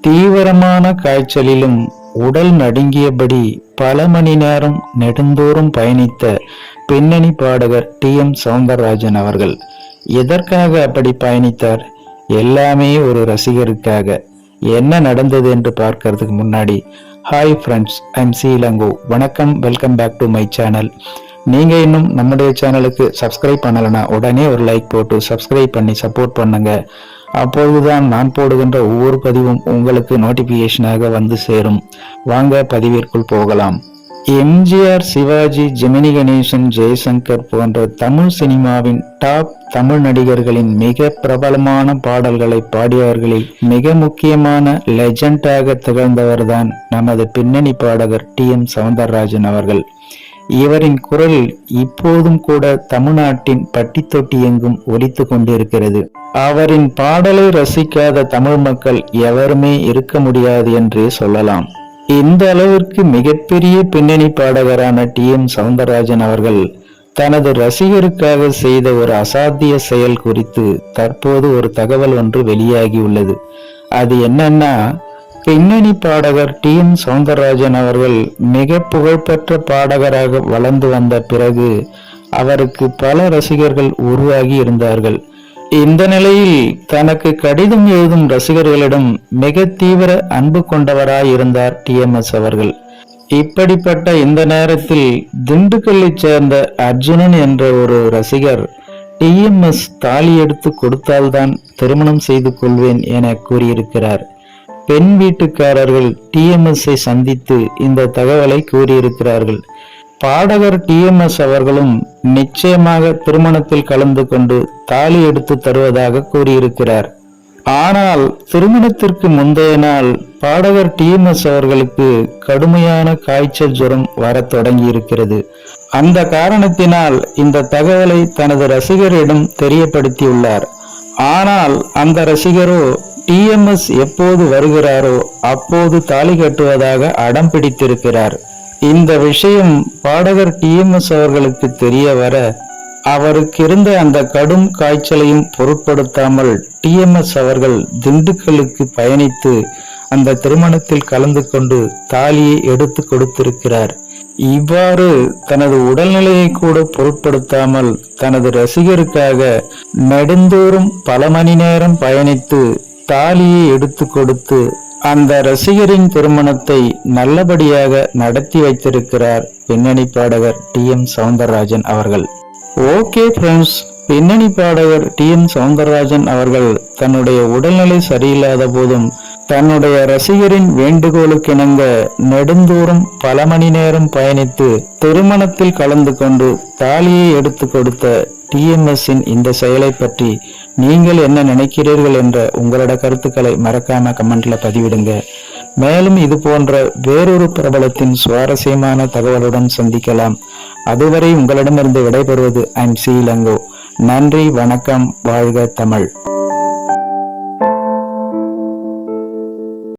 தீவிரமான காய்ச்சலிலும் உடல் நடுங்கியபடி பல மணி நேரம் நெடுந்தோறும் பயணித்த பின்னணி பாடகர் டி.எம். சௌந்தரராஜன் அவர்கள் எதற்காக அப்படி பயணித்தார்? எல்லாமே ஒரு ரசிகருக்காக. என்ன நடந்தது என்று பார்க்கறதுக்கு முன்னாடி, hi friends, I'm C Elango. வணக்கம், welcome back to my channel. நீங்க இன்னும் நம்முடைய சேனலுக்கு சப்ஸ்கிரைப் பண்ணலைன்னா உடனே ஒரு லைக் போட்டு சப்ஸ்கிரைப் பண்ணி சப்போர்ட் பண்ணுங்க. அப்பொழுதுதான் நான் போடுகின்ற ஒவ்வொரு பதிவும் உங்களுக்கு நோட்டிபிகேஷனாக வந்து சேரும். வாங்க பதிவிற்குள் போகலாம். எம்ஜிஆர், சிவாஜி, ஜெமினி கணேசன், ஜெய்சங்கர் போன்ற தமிழ் சினிமாவின் டாப் தமிழ் நடிகர்களின் மிக பிரபலமான பாடல்களை பாடியவர்களில் மிக முக்கியமான லெஜண்டாக திகழ்ந்தவர்தான் நமது பின்னணி பாடகர் டி.எம். சௌந்தரராஜன் அவர்கள். இவரின் குரல் இப்போதும் கூட தமிழ்நாட்டின் பட்டி தொட்டி எங்கும் ஒலித்து கொண்டிருக்கிறது. அவரின் பாடலை ரசிக்காத தமிழ் மக்கள் எவருமே இருக்க முடியாது என்றே சொல்லலாம். இந்த அளவிற்கு மிகப்பெரிய பின்னணி பாடகரான டி.எம். சௌந்தரராஜன் அவர்கள் தனது ரசிகருக்காக செய்த ஒரு அசாத்திய செயல் குறித்து தற்போது ஒரு தகவல் ஒன்று வெளியாகியுள்ளது. அது என்னன்னா, பின்னணி பாடகர் டி.எம். சௌந்தரராஜன் அவர்கள் மிக புகழ்பெற்ற பாடகராக வளர்ந்து வந்த பிறகு அவருக்கு பல ரசிகர்கள் உருவாகி இருந்தார்கள். இந்த நிலையில் தனக்கு கடிதம் எழுதும் ரசிகர்களிடம் மிக தீவிர அன்பு கொண்டவராயிருந்தார் டி.எம்.எஸ். அவர்கள். இப்படிப்பட்ட இந்த நேரத்தில் திண்டுக்கல்லை சேர்ந்த அர்ஜுனன் என்ற ஒரு ரசிகர் டி.எம்.எஸ். தாலி எடுத்து கொடுத்தால்தான் திருமணம் செய்து கொள்வேன் என கூறியிருக்கிறார். பெண் வீட்டுக்காரர்கள் டி.எம்.எஸ்.ஐ சந்தித்து இந்த தகவலை கூறியிருக்கிறார்கள். பாடகர் டி.எம்.எஸ். அவர்களும் நிச்சயமாக திருமணத்தில் கலந்து கொண்டு தாலி எடுத்து தருவதாக கூறியிருக்கிறார். ஆனால் திருமணத்திற்கு முந்தைய நாள் பாடகர் டி.எம்.எஸ். அவர்களுக்கு கடுமையான காய்ச்சல் ஜுரம் வர தொடங்கி இருக்கிறது. அந்த காரணத்தினால் இந்த தகவலை தனது ரசிகரிடம் தெரியப்படுத்தியுள்ளார். ஆனால் அந்த ரசிகரோ டி.எம்.எஸ். எப்போது வருகிறாரோ அப்போது தாலி கட்டுவதாக அடம் பிடித்திருக்கிறார். இந்த விஷயம் பாடகர் டி.எம்.எஸ். அவர்களுக்கு தெரிய வர அவருக்கு இருந்த அந்த கடும் காய்ச்சலையும் பொருட்படுத்தாமல் டி.எம்.எஸ். அவர்கள் திண்டுக்கல்லுக்கு பயணித்து அந்த திருமணத்தில் கலந்து கொண்டு தாலியை எடுத்து கொடுத்திருக்கிறார். இவ்வாறு தனது உடல்நிலையை கூட பொருட்படுத்தாமல் தனது ரசிகருக்காக நெடுந்தோறும் பல மணி நேரம் பயணித்து தாலியை எடுத்து கொடுத்து அந்த ரசிகரின் திருமணத்தை நல்லபடியாக நடத்தி வைத்திருக்கிறார் பின்னணி பாடகர் டி.எம். சௌந்தரராஜன் அவர்கள். ஓகே ஃப்ரெண்ட்ஸ், பின்னணி பாடகர் டி.எம். சௌந்தரராஜன் அவர்கள் தன்னுடைய உடல்நிலை சரியில்லாத போதும் தன்னுடைய ரசிகரின் வேண்டுகோளுக்கிணங்க நெடுந்தூரம் பல மணி நேரம் பயணித்து திருமணத்தில் கலந்து கொண்டு தாலியை எடுத்து கொடுத்த டி.எம்.எஸ்.இன் இந்த செயலை பற்றி நீங்கள் என்ன நினைக்கிறீர்கள் என்ற உங்களோட கருத்துக்களை மறக்காம கமெண்ட்ல பதிவிடுங்க. மேலும் இது போன்ற வேறொரு பிரபலத்தின் சுவாரஸ்யமான தகவலுடன் சந்திக்கலாம். அதுவரை உங்களிடமிருந்து விடைபெறுவது ஐம் சி இளங்கோ. நன்றி, வணக்கம், வாழ்க தமிழ்.